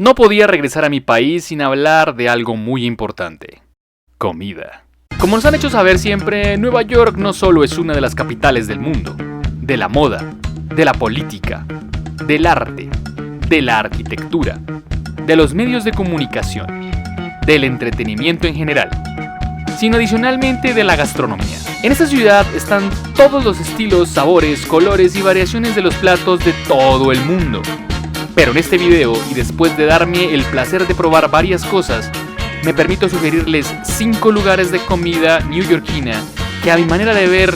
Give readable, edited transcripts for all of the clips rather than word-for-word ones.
No podía regresar a mi país sin hablar de algo muy importante: comida. Como nos han hecho saber siempre, Nueva York no solo es una de las capitales del mundo, de la moda, de la política, del arte, de la arquitectura, de los medios de comunicación, del entretenimiento en general, sino adicionalmente de la gastronomía. En esta ciudad están todos los estilos, sabores, colores y variaciones de los platos de todo el mundo. Pero en este video, y después de darme el placer de probar varias cosas, me permito sugerirles 5 lugares de comida neoyorquina que a mi manera de ver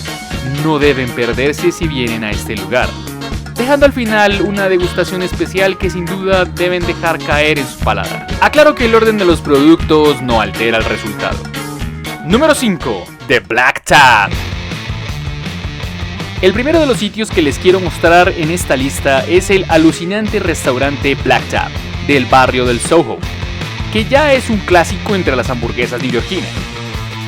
no deben perderse si vienen a este lugar, dejando al final una degustación especial que sin duda deben dejar caer en su paladar. Aclaro que el orden de los productos no altera el resultado. Número 5. The Black Tap. El primero de los sitios que les quiero mostrar en esta lista es el alucinante restaurante Black Tap del barrio del Soho, que ya es un clásico entre las hamburguesas neoyorquinas.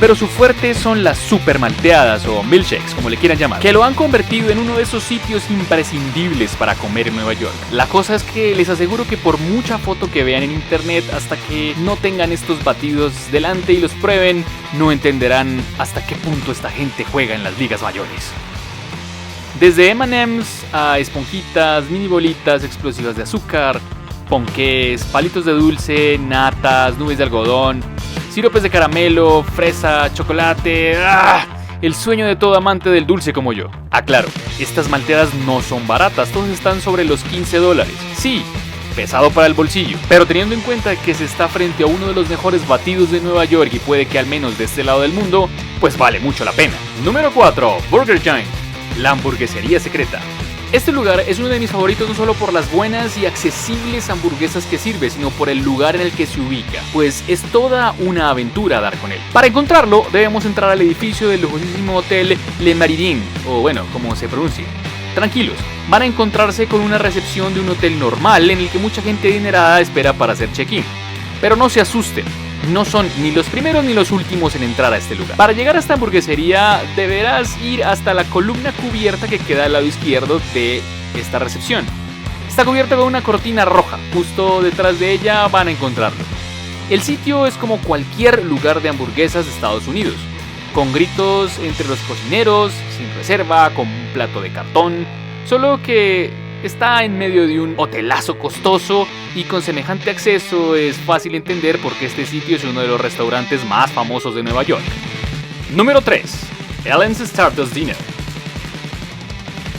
Pero su fuerte son las super malteadas o milkshakes, como le quieran llamar, que lo han convertido en uno de esos sitios imprescindibles para comer en Nueva York. La cosa es que les aseguro que por mucha foto que vean en internet, hasta que no tengan estos batidos delante y los prueben, no entenderán hasta qué punto esta gente juega en las ligas mayores. Desde M&M's a esponjitas, mini bolitas explosivas de azúcar, ponqués, palitos de dulce, natas, nubes de algodón, siropes de caramelo, fresa, chocolate. ¡Ah! El sueño de todo amante del dulce como yo. Aclaro, estas malteadas no son baratas, todas están sobre los $15. Sí, pesado para el bolsillo, pero teniendo en cuenta que se está frente a uno de los mejores batidos de Nueva York y puede que al menos de este lado del mundo, pues vale mucho la pena. Número 4. Burger King, la hamburguesería secreta. Este lugar es uno de mis favoritos no solo por las buenas y accesibles hamburguesas que sirve, sino por el lugar en el que se ubica, pues es toda una aventura dar con él. Para encontrarlo debemos entrar al edificio del lujosísimo hotel Le Méridien, o bueno, como se pronuncia. Tranquilos, van a encontrarse con una recepción de un hotel normal en el que mucha gente adinerada espera para hacer check-in. Pero no se asusten, no son ni los primeros ni los últimos en entrar a este lugar. Para llegar a esta hamburguesería deberás ir hasta la columna cubierta que queda al lado izquierdo de esta recepción. Está cubierta con una cortina roja, justo detrás de ella van a encontrarlo. El sitio es como cualquier lugar de hamburguesas de Estados Unidos, con gritos entre los cocineros, sin reserva, con un plato de cartón, solo que está en medio de un hotelazo costoso y con semejante acceso es fácil entender por qué este sitio es uno de los restaurantes más famosos de Nueva York. Número 3. Ellen's Stardust Dinner.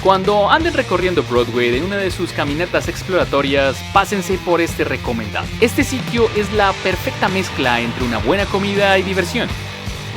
Cuando anden recorriendo Broadway en una de sus caminatas exploratorias, pásense por este recomendado. Este sitio es la perfecta mezcla entre una buena comida y diversión.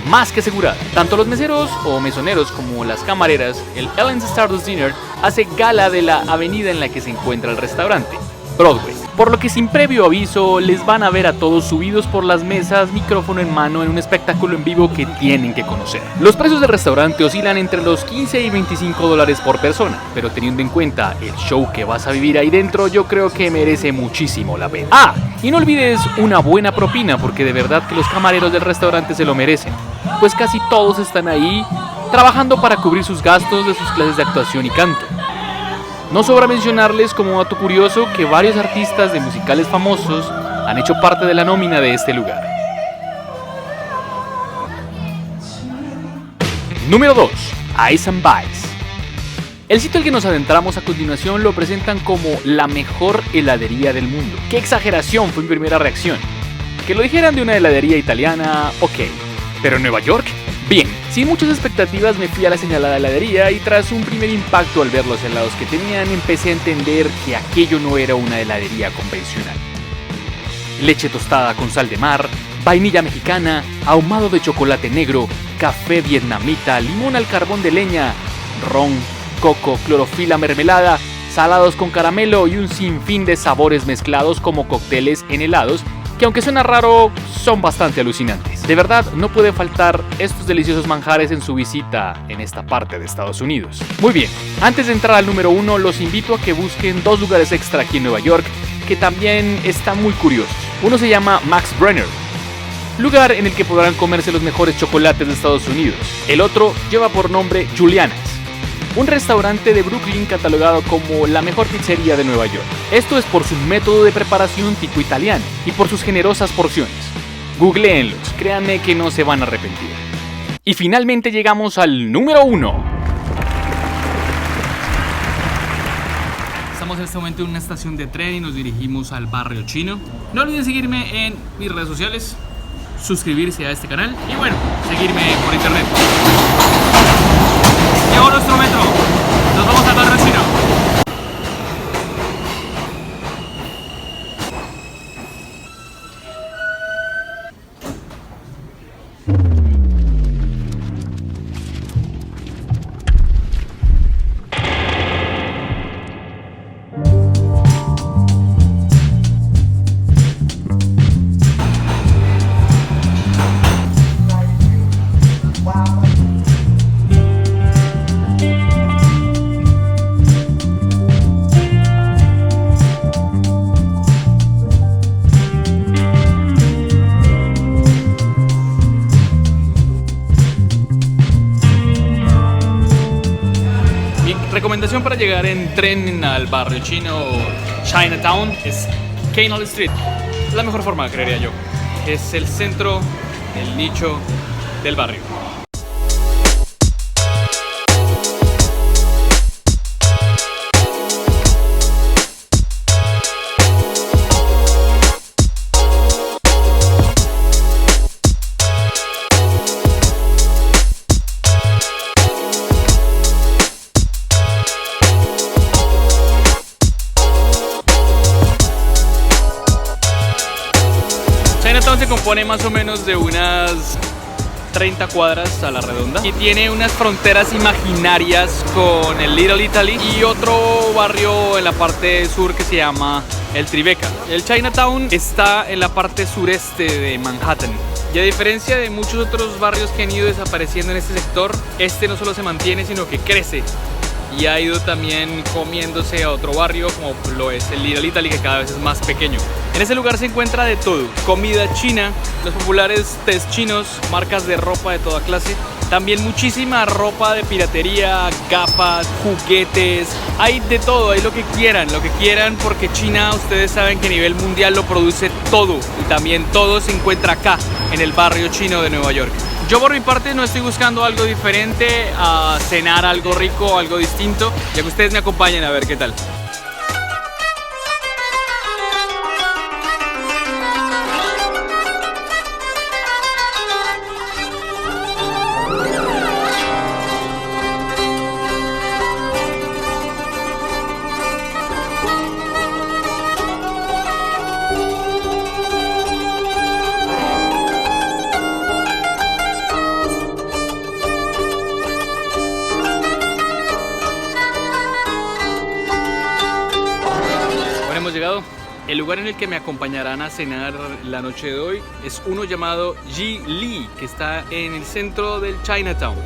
Más que asegurada. Tanto los meseros o mesoneros como las camareras, el Ellen's Stardust Dinner hace gala de la avenida en la que se encuentra el restaurante, Broadway. Por lo que sin previo aviso les van a ver a todos subidos por las mesas, micrófono en mano en un espectáculo en vivo que tienen que conocer. Los precios del restaurante oscilan entre los $15 y $25 por persona, pero teniendo en cuenta el show que vas a vivir ahí dentro, yo creo que merece muchísimo la pena. Ah, y no olvides una buena propina, porque de verdad que los camareros del restaurante se lo merecen, pues casi todos están ahí trabajando para cubrir sus gastos de sus clases de actuación y canto. No sobra mencionarles como dato curioso que varios artistas de musicales famosos han hecho parte de la nómina de este lugar. Número 2. Ice and Bites. El sitio al que nos adentramos a continuación lo presentan como la mejor heladería del mundo. ¡Qué exageración! Fue mi primera reacción. Que lo dijeran de una heladería italiana, ok. ¿Pero en Nueva York? Bien, sin muchas expectativas me fui a la señalada heladería y tras un primer impacto al ver los helados que tenían, empecé a entender que aquello no era una heladería convencional. Leche tostada con sal de mar, vainilla mexicana, ahumado de chocolate negro, café vietnamita, limón al carbón de leña, ron, coco, clorofila, mermelada, salados con caramelo y un sinfín de sabores mezclados como cócteles en helados que, aunque suena raro, son bastante alucinantes. De verdad, no puede faltar estos deliciosos manjares en su visita en esta parte de Estados Unidos. Muy bien, antes de entrar al número 1, los invito a que busquen 2 lugares extra aquí en Nueva York que también están muy curiosos. Uno se llama Max Brenner, lugar en el que podrán comerse los mejores chocolates de Estados Unidos. El otro lleva por nombre Juliana's. un restaurante de Brooklyn catalogado como la mejor pizzería de Nueva York. Esto es por su método de preparación tipo italiano y por sus generosas porciones. Googleenlos, créanme que no se van a arrepentir. Y finalmente llegamos al número 1. Estamos en este momento en una estación de tren y nos dirigimos al barrio chino. No olviden seguirme en mis redes sociales, suscribirse a este canal y bueno, seguirme por internet. Llegó nuestro metro, nos vamos al barrio chino. Recomendación para llegar en tren al barrio chino Chinatown es Canal Street. Es la mejor forma, creería yo. Es el centro, el nicho del barrio. Chinatown se compone más o menos de unas 30 cuadras a la redonda y tiene unas fronteras imaginarias con el Little Italy y otro barrio en la parte sur que se llama el Tribeca. El Chinatown está en la parte sureste de Manhattan y a diferencia de muchos otros barrios que han ido desapareciendo en este sector, este no solo se mantiene sino que crece y ha ido también comiéndose a otro barrio como lo es el Little Italy, que cada vez es más pequeño. En ese lugar se encuentra de todo: comida china, los populares tés chinos, marcas de ropa de toda clase, también muchísima ropa de piratería, gafas, juguetes, hay de todo, hay lo que quieran porque China, ustedes saben que a nivel mundial lo produce todo y también todo se encuentra acá en el barrio chino de Nueva York. Yo por mi parte no estoy buscando algo diferente a cenar algo rico, algo distinto, ya que ustedes me acompañen a ver qué tal. Hemos llegado. El lugar en el que me acompañarán a cenar la noche de hoy es uno llamado Ji Li, que está en el centro del Chinatown.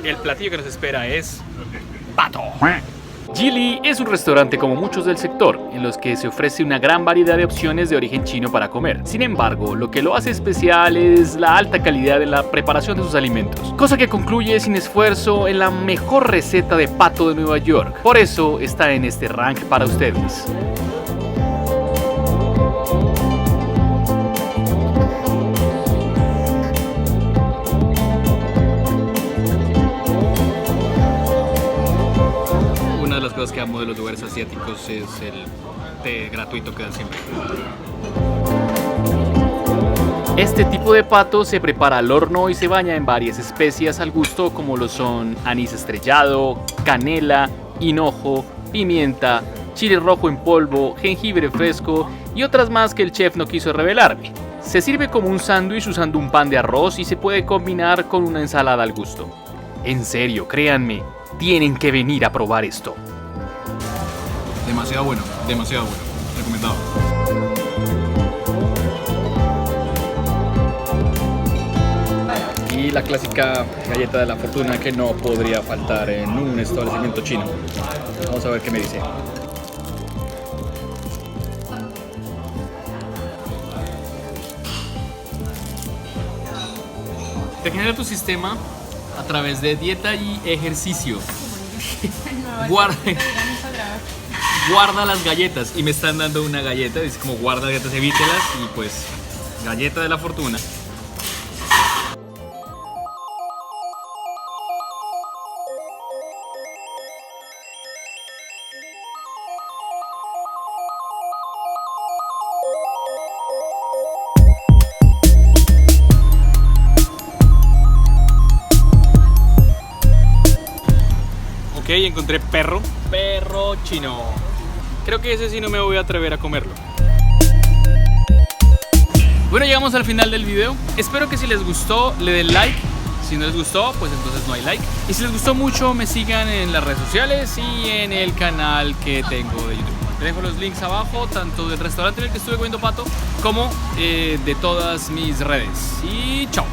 El platillo que nos espera es pato. Ji Li es un restaurante como muchos del sector, en los que se ofrece una gran variedad de opciones de origen chino para comer. Sin embargo, lo que lo hace especial es la alta calidad en la preparación de sus alimentos, cosa que concluye sin esfuerzo en la mejor receta de pato de Nueva York. Por eso está en este rank para ustedes. Cosas que amo de los lugares asiáticos es el té gratuito que dan siempre. Este tipo de pato se prepara al horno y se baña en varias especias al gusto, como lo son anís estrellado, canela, hinojo, pimienta, chile rojo en polvo, jengibre fresco y otras más que el chef no quiso revelarme. Se sirve como un sándwich usando un pan de arroz y se puede combinar con una ensalada al gusto. En serio, créanme, tienen que venir a probar esto. Demasiado bueno, recomendado. Y la clásica galleta de la fortuna que no podría faltar en un establecimiento chino. Vamos a ver qué me dice. Te genera tu sistema a través de dieta y ejercicio. Guarda las galletas. Y me están dando una galleta. Dice como guarda galletas, evítelas. Y pues, galleta de la fortuna. Ok, encontré perro chino. Creo que ese sí no me voy a atrever a comerlo. Bueno, llegamos al final del video. Espero que si les gustó le den like. Si no les gustó, pues entonces no hay like. Y si les gustó mucho, me sigan en las redes sociales y en el canal que tengo de YouTube. Les dejo los links abajo, tanto del restaurante en el que estuve comiendo pato como de todas mis redes. Y chao.